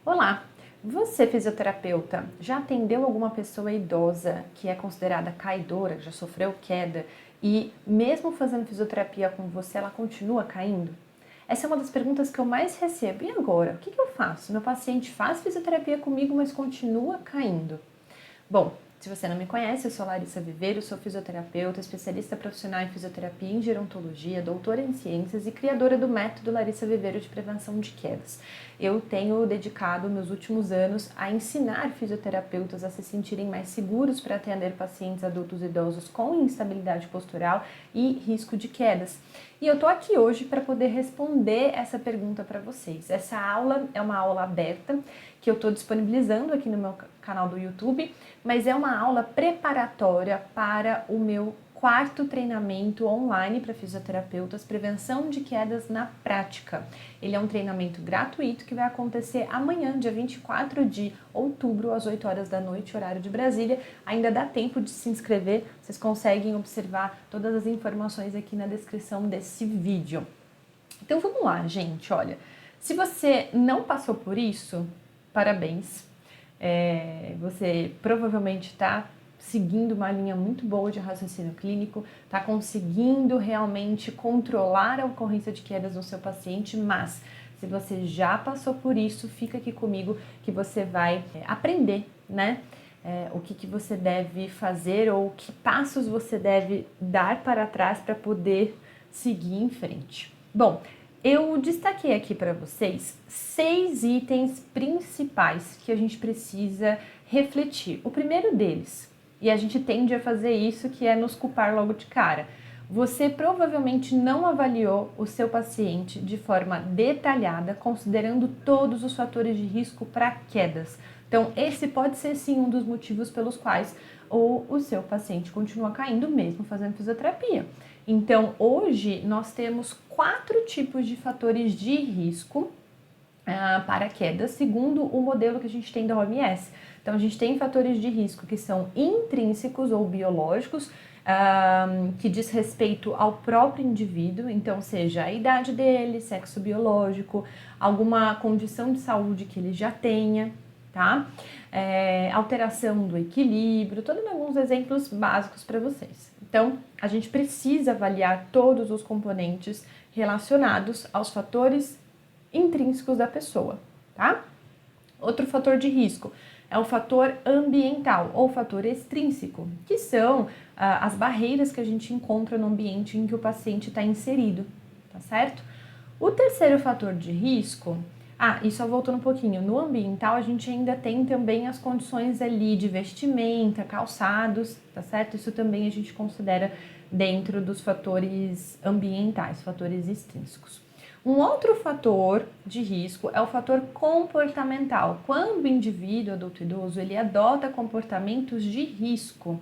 Olá! Você, fisioterapeuta, já atendeu alguma pessoa idosa que é considerada caidora, já sofreu queda e, mesmo fazendo fisioterapia com você, ela continua caindo? Essa é uma das perguntas que eu mais recebo. E agora? O que eu faço? Meu paciente faz fisioterapia comigo, mas continua caindo. Bom, se você não me conhece, eu sou Larissa Viveiro, sou fisioterapeuta, especialista profissional em fisioterapia e em gerontologia, doutora em ciências e criadora do método Larissa Viveiro de prevenção de quedas. Eu tenho dedicado meus últimos anos a ensinar fisioterapeutas a se sentirem mais seguros para atender pacientes adultos e idosos com instabilidade postural e risco de quedas. E eu tô aqui hoje para poder responder essa pergunta para vocês. Essa aula é uma aula aberta que eu estou disponibilizando aqui no meu canal do YouTube, mas é uma aula preparatória para o meu quarto treinamento online para fisioterapeutas, prevenção de quedas na prática. Ele é um treinamento gratuito que vai acontecer amanhã, dia 24 de outubro, às 8 horas da noite, horário de Brasília. Ainda dá tempo de se inscrever, vocês conseguem observar todas as informações aqui na descrição desse vídeo. Então vamos lá, gente, olha, se você não passou por isso, parabéns. Você provavelmente está seguindo uma linha muito boa de raciocínio clínico, está conseguindo realmente controlar a ocorrência de quedas no seu paciente, mas se você já passou por isso, fica aqui comigo que você vai aprender, né? O que você deve fazer ou que passos você deve dar para trás para poder seguir em frente. Bom, eu destaquei aqui para vocês 6 itens principais que a gente precisa refletir. O primeiro deles, e a gente tende a fazer isso, que é nos culpar logo de cara. Você provavelmente não avaliou o seu paciente de forma detalhada, considerando todos os fatores de risco para quedas. Então, esse pode ser sim um dos motivos pelos quais o seu paciente continua caindo mesmo fazendo fisioterapia. Então, hoje nós temos 4 tipos de fatores de risco para quedas, segundo o modelo que a gente tem da OMS. Então, a gente tem fatores de risco que são intrínsecos ou biológicos, que diz respeito ao próprio indivíduo, então seja a idade dele, sexo biológico, alguma condição de saúde que ele já tenha, tá? Alteração do equilíbrio, estou dando alguns exemplos básicos para vocês. Então, a gente precisa avaliar todos os componentes relacionados aos fatores intrínsecos da pessoa, tá? Outro fator de risco é o fator ambiental ou fator extrínseco, que são as barreiras que a gente encontra no ambiente em que o paciente está inserido, tá certo? O terceiro fator de risco, e só voltando um pouquinho, no ambiental a gente ainda tem também as condições ali de vestimenta, calçados, tá certo? Isso também a gente considera dentro dos fatores ambientais, fatores extrínsecos. Um outro fator de risco é o fator comportamental. Quando o indivíduo adulto idoso ele adota comportamentos de risco,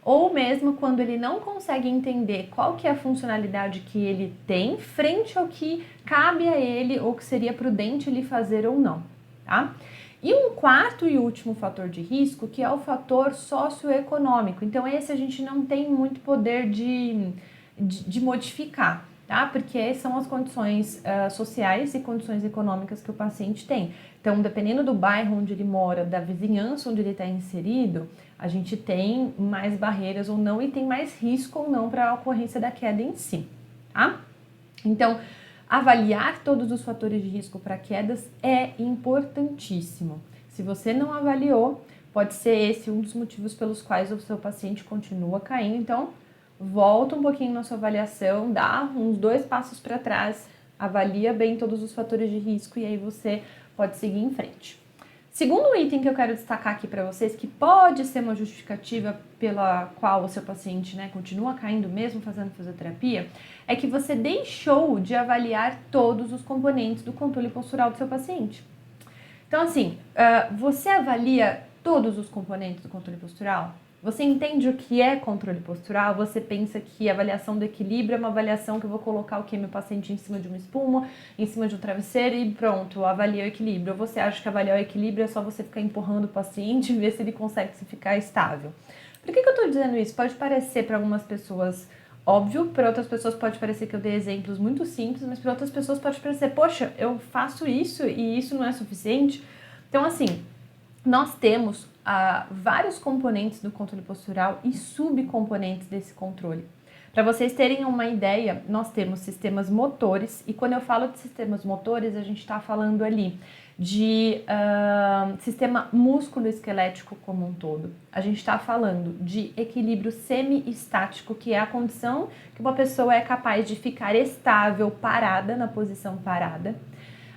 ou mesmo quando ele não consegue entender qual que é a funcionalidade que ele tem frente ao que cabe a ele ou que seria prudente ele fazer ou não, tá? E um quarto e último fator de risco, que é o fator socioeconômico. Então esse a gente não tem muito poder de modificar, tá? Porque são as condições sociais e condições econômicas que o paciente tem. Então, dependendo do bairro onde ele mora, da vizinhança onde ele está inserido, a gente tem mais barreiras ou não e tem mais risco ou não para a ocorrência da queda em si, tá? Então, avaliar todos os fatores de risco para quedas é importantíssimo. Se você não avaliou, pode ser esse um dos motivos pelos quais o seu paciente continua caindo. Então, volta um pouquinho na sua avaliação, dá uns 2 passos para trás, avalia bem todos os fatores de risco e aí você pode seguir em frente. Segundo item que eu quero destacar aqui para vocês, que pode ser uma justificativa pela qual o seu paciente, continua caindo mesmo fazendo fisioterapia, é que você deixou de avaliar todos os componentes do controle postural do seu paciente. Então, assim, você avalia todos os componentes do controle postural? Você entende o que é controle postural? Você pensa que a avaliação do equilíbrio é uma avaliação que eu vou colocar meu paciente em cima de uma espuma, em cima de um travesseiro e pronto, avalia o equilíbrio. Ou você acha que avaliar o equilíbrio é só você ficar empurrando o paciente e ver se ele consegue ficar estável? Por que eu tô dizendo isso? Pode parecer para algumas pessoas óbvio, para outras pessoas pode parecer que eu dei exemplos muito simples, mas para outras pessoas pode parecer, poxa, eu faço isso e isso não é suficiente. Então, assim, nós temos vários componentes do controle postural e subcomponentes desse controle. Para vocês terem uma ideia, nós temos sistemas motores, e quando eu falo de sistemas motores, a gente está falando ali de sistema músculo-esquelético como um todo. A gente está falando de equilíbrio semi-estático, que é a condição que uma pessoa é capaz de ficar estável, parada, na posição parada.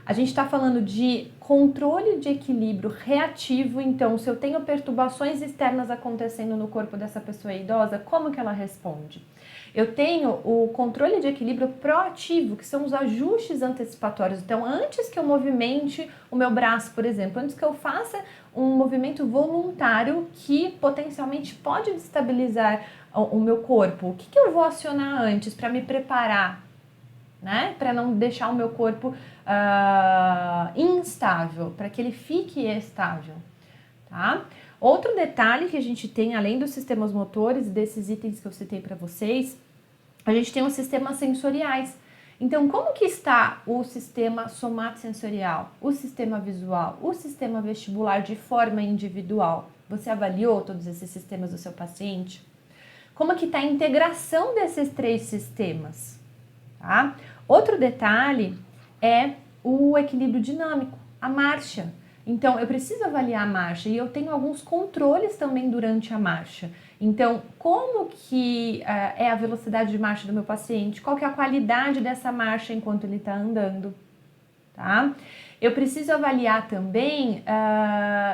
A gente está falando de controle de equilíbrio reativo, então se eu tenho perturbações externas acontecendo no corpo dessa pessoa idosa, como que ela responde? Eu tenho o controle de equilíbrio proativo, que são os ajustes antecipatórios. Então, antes que eu movimente o meu braço, por exemplo, antes que eu faça um movimento voluntário que potencialmente pode destabilizar o meu corpo, o que eu vou acionar antes para me preparar, né? Para não deixar o meu corpo instável, para que ele fique estável, tá? Outro detalhe que a gente tem, além dos sistemas motores, desses itens que eu citei para vocês, a gente tem os sistemas sensoriais. Então, como que está o sistema somatosensorial, o sistema visual, o sistema vestibular de forma individual? Você avaliou todos esses sistemas do seu paciente? Como que está a integração desses três sistemas? Tá? Outro detalhe é o equilíbrio dinâmico, a marcha. Então, eu preciso avaliar a marcha e eu tenho alguns controles também durante a marcha. Então, como que é a velocidade de marcha do meu paciente? Qual que é a qualidade dessa marcha enquanto ele está andando? Tá? Eu preciso avaliar também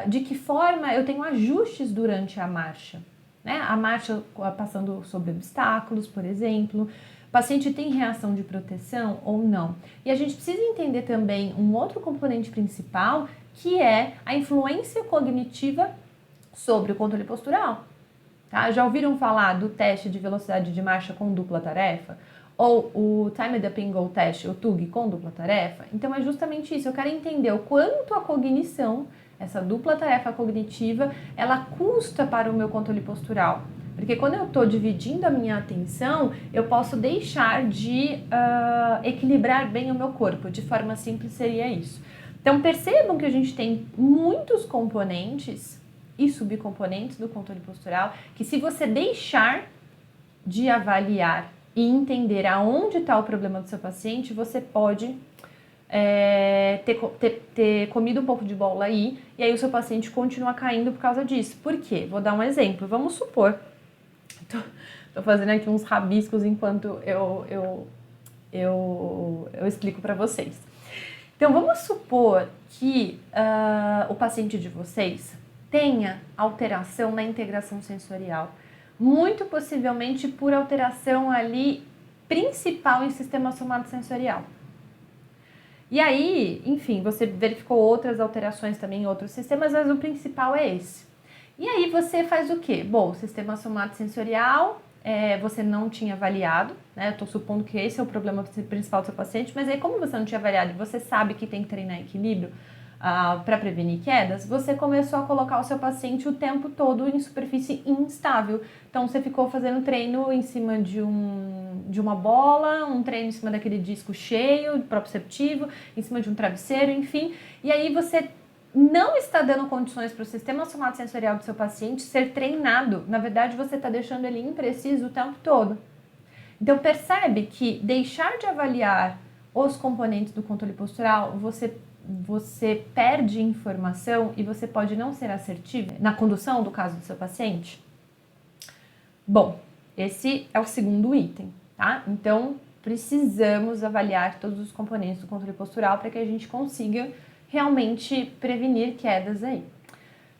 de que forma eu tenho ajustes durante a marcha. Né? A marcha passando sobre obstáculos, por exemplo. O paciente tem reação de proteção ou não? E a gente precisa entender também um outro componente principal, que é a influência cognitiva sobre o controle postural. Tá? Já ouviram falar do teste de velocidade de marcha com dupla tarefa? Ou o Timed Up and Go Test, o TUG, com dupla tarefa? Então é justamente isso, eu quero entender o quanto a cognição, essa dupla tarefa cognitiva, ela custa para o meu controle postural. Porque quando eu estou dividindo a minha atenção, eu posso deixar de equilibrar bem o meu corpo. De forma simples seria isso. Então percebam que a gente tem muitos componentes e subcomponentes do controle postural, que se você deixar de avaliar e entender aonde está o problema do seu paciente, você pode ter comido um pouco de bola aí, e aí o seu paciente continua caindo por causa disso. Por quê? Vou dar um exemplo. Vamos supor, tô fazendo aqui uns rabiscos enquanto eu explico para vocês. Então, vamos supor que o paciente de vocês tenha alteração na integração sensorial, muito possivelmente por alteração ali principal em sistema somatosensorial. E aí, enfim, você verificou outras alterações também em outros sistemas, mas o principal é esse. E aí você faz o quê? Bom, o sistema somatosensorial você não tinha avaliado, né? Eu tô supondo que esse é o problema principal do seu paciente, mas aí como você não tinha avaliado e você sabe que tem que treinar equilíbrio para prevenir quedas, você começou a colocar o seu paciente o tempo todo em superfície instável. Então você ficou fazendo treino em cima de uma bola, um treino em cima daquele disco cheio, proprioceptivo, em cima de um travesseiro, enfim. E aí você não está dando condições para o sistema somatosensorial do seu paciente ser treinado. Na verdade, você está deixando ele impreciso o tempo todo. Então, percebe que deixar de avaliar os componentes do controle postural, você perde informação e você pode não ser assertivo na condução do caso do seu paciente? Bom, esse é o segundo item, tá? Então, precisamos avaliar todos os componentes do controle postural para que a gente consiga realmente prevenir quedas aí.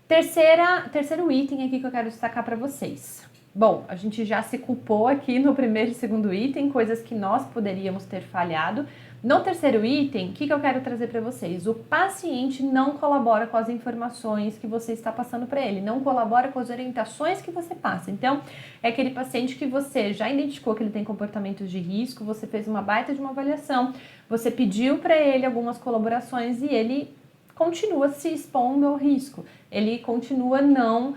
Terceiro item aqui que eu quero destacar para vocês. Bom, a gente já se culpou aqui no primeiro e segundo item, coisas que nós poderíamos ter falhado. No terceiro item, o que eu quero trazer para vocês? O paciente não colabora com as informações que você está passando para ele, não colabora com as orientações que você passa. Então, é aquele paciente que você já identificou que ele tem comportamentos de risco, você fez uma baita de uma avaliação, você pediu para ele algumas colaborações e ele continua se expondo ao risco, ele continua não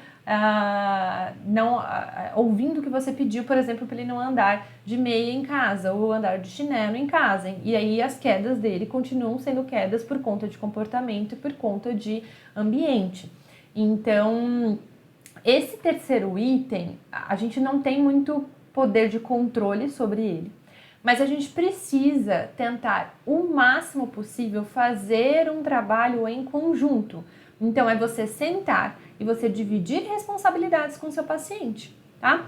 ouvindo o que você pediu, por exemplo, para ele não andar de meia em casa ou andar de chinelo em casa. E aí as quedas dele continuam sendo quedas por conta de comportamento e por conta de ambiente. Então, esse terceiro item, a gente não tem muito poder de controle sobre ele, mas a gente precisa tentar o máximo possível fazer um trabalho em conjunto. Então, é você sentar e você dividir responsabilidades com o seu paciente, tá?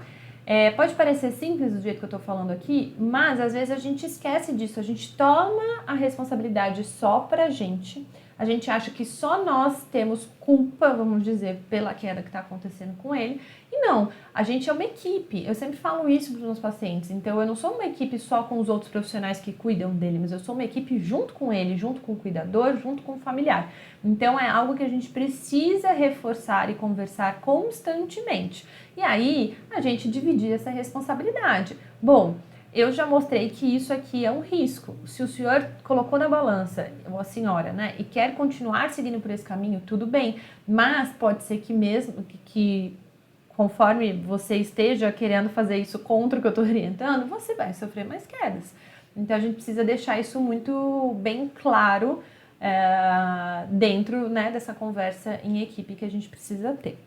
Pode parecer simples do jeito que eu tô falando aqui, mas às vezes a gente esquece disso, a gente toma a responsabilidade só pra gente, a gente acha que só nós temos culpa, vamos dizer, pela queda que está acontecendo com ele, e não, a gente é uma equipe, eu sempre falo isso para os meus pacientes, então eu não sou uma equipe só com os outros profissionais que cuidam dele, mas eu sou uma equipe junto com ele, junto com o cuidador, junto com o familiar, então é algo que a gente precisa reforçar e conversar constantemente, e aí a gente dividir essa responsabilidade. Bom, eu já mostrei que isso aqui é um risco. Se o senhor colocou na balança, ou a senhora, né, e quer continuar seguindo por esse caminho, tudo bem. Mas pode ser que mesmo que conforme você esteja querendo fazer isso contra o que eu estou orientando, você vai sofrer mais quedas. Então a gente precisa deixar isso muito bem claro dentro, né, dessa conversa em equipe que a gente precisa ter.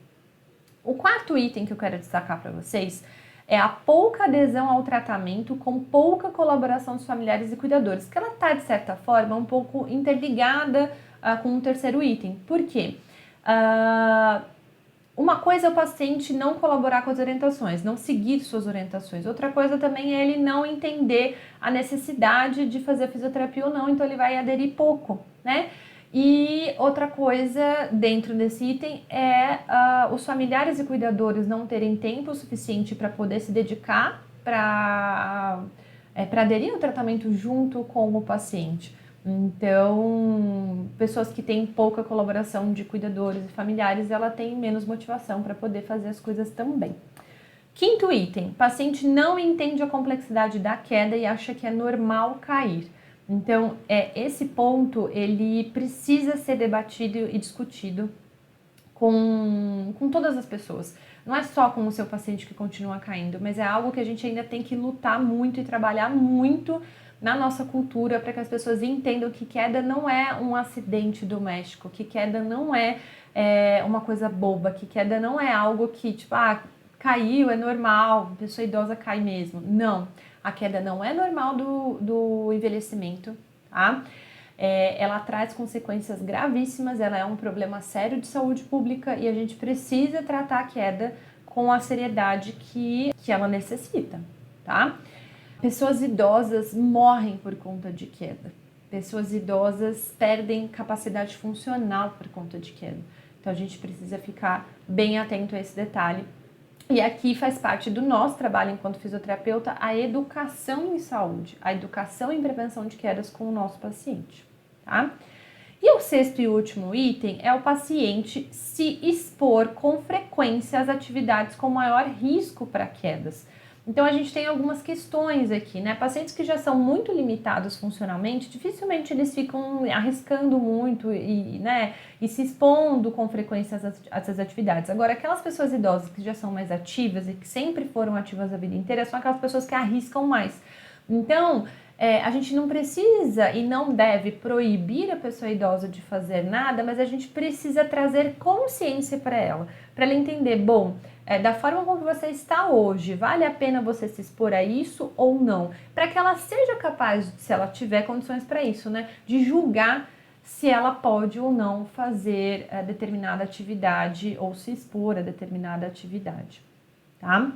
O quarto item que eu quero destacar para vocês é a pouca adesão ao tratamento com pouca colaboração dos familiares e cuidadores, que ela está, de certa forma, um pouco interligada com o terceiro item. Por quê? Uma coisa é o paciente não colaborar com as orientações, não seguir suas orientações. Outra coisa também é ele não entender a necessidade de fazer fisioterapia ou não, então ele vai aderir pouco, né? E outra coisa dentro desse item é os familiares e cuidadores não terem tempo suficiente para poder se dedicar para aderir ao tratamento junto com o paciente. Então, pessoas que têm pouca colaboração de cuidadores e familiares, ela tem menos motivação para poder fazer as coisas também. Quinto item, paciente não entende a complexidade da queda e acha que é normal cair. Então, esse ponto, ele precisa ser debatido e discutido com todas as pessoas. Não é só com o seu paciente que continua caindo, mas é algo que a gente ainda tem que lutar muito e trabalhar muito na nossa cultura para que as pessoas entendam que queda não é um acidente doméstico, que queda não é uma coisa boba, que queda não é algo que, tipo, caiu, é normal, pessoa idosa cai mesmo. Não. A queda não é normal do envelhecimento, tá? Ela traz consequências gravíssimas, ela é um problema sério de saúde pública e a gente precisa tratar a queda com a seriedade que ela necessita, tá? Pessoas idosas morrem por conta de queda. Pessoas idosas perdem capacidade funcional por conta de queda. Então a gente precisa ficar bem atento a esse detalhe. E aqui faz parte do nosso trabalho enquanto fisioterapeuta a educação em saúde, a educação em prevenção de quedas com o nosso paciente, tá? E o sexto e último item é o paciente se expor com frequência às atividades com maior risco para quedas. Então a gente tem algumas questões aqui, né? Pacientes que já são muito limitados funcionalmente, dificilmente eles ficam arriscando muito e se expondo com frequência a essas atividades. Agora, aquelas pessoas idosas que já são mais ativas e que sempre foram ativas a vida inteira, são aquelas pessoas que arriscam mais. Então, a gente não precisa e não deve proibir a pessoa idosa de fazer nada, mas a gente precisa trazer consciência para ela entender, bom, da forma como você está hoje, vale a pena você se expor a isso ou não? Para que ela seja capaz, se ela tiver condições para isso, né, de julgar se ela pode ou não fazer determinada atividade ou se expor a determinada atividade, tá?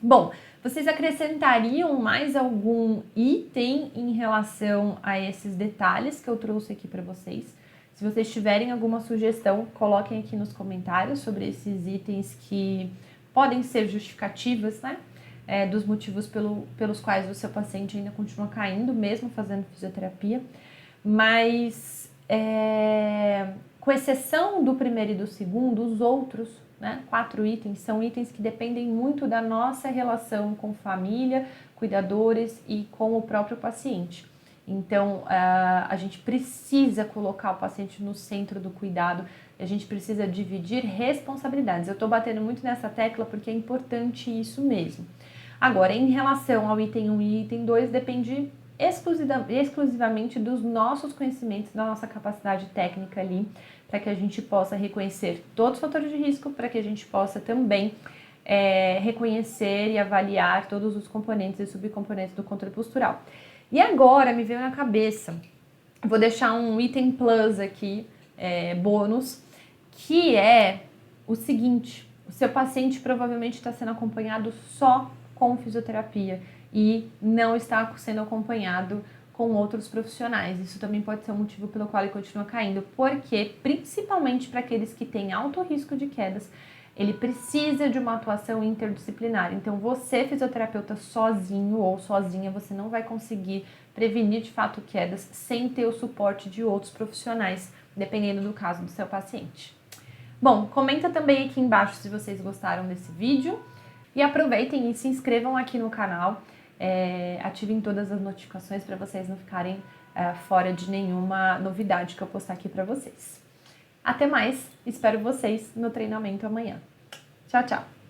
Bom, vocês acrescentariam mais algum item em relação a esses detalhes que eu trouxe aqui para vocês? Se vocês tiverem alguma sugestão, coloquem aqui nos comentários sobre esses itens que podem ser justificativas, né? Dos motivos pelos quais o seu paciente ainda continua caindo, mesmo fazendo fisioterapia. Mas, com exceção do primeiro e do segundo, os outros, né, 4 itens, são itens que dependem muito da nossa relação com família, cuidadores e com o próprio paciente. Então, a gente precisa colocar o paciente no centro do cuidado, a gente precisa dividir responsabilidades. Eu estou batendo muito nessa tecla porque é importante isso mesmo. Agora, em relação ao item 1 e item 2, depende exclusivamente dos nossos conhecimentos, da nossa capacidade técnica ali, para que a gente possa reconhecer todos os fatores de risco, para que a gente possa também reconhecer e avaliar todos os componentes e subcomponentes do controle postural. E agora me veio na cabeça, vou deixar um item plus aqui, bônus, que é o seguinte: o seu paciente provavelmente está sendo acompanhado só com fisioterapia e não está sendo acompanhado com outros profissionais. Isso também pode ser um motivo pelo qual ele continua caindo, porque principalmente para aqueles que têm alto risco de quedas, ele precisa de uma atuação interdisciplinar. Então, você, fisioterapeuta, sozinho ou sozinha, você não vai conseguir prevenir de fato quedas sem ter o suporte de outros profissionais, dependendo do caso do seu paciente. Bom, comenta também aqui embaixo se vocês gostaram desse vídeo e aproveitem e se inscrevam aqui no canal, ativem todas as notificações para vocês não ficarem fora de nenhuma novidade que eu postar aqui para vocês. Até mais, espero vocês no treinamento amanhã. Tchau, tchau!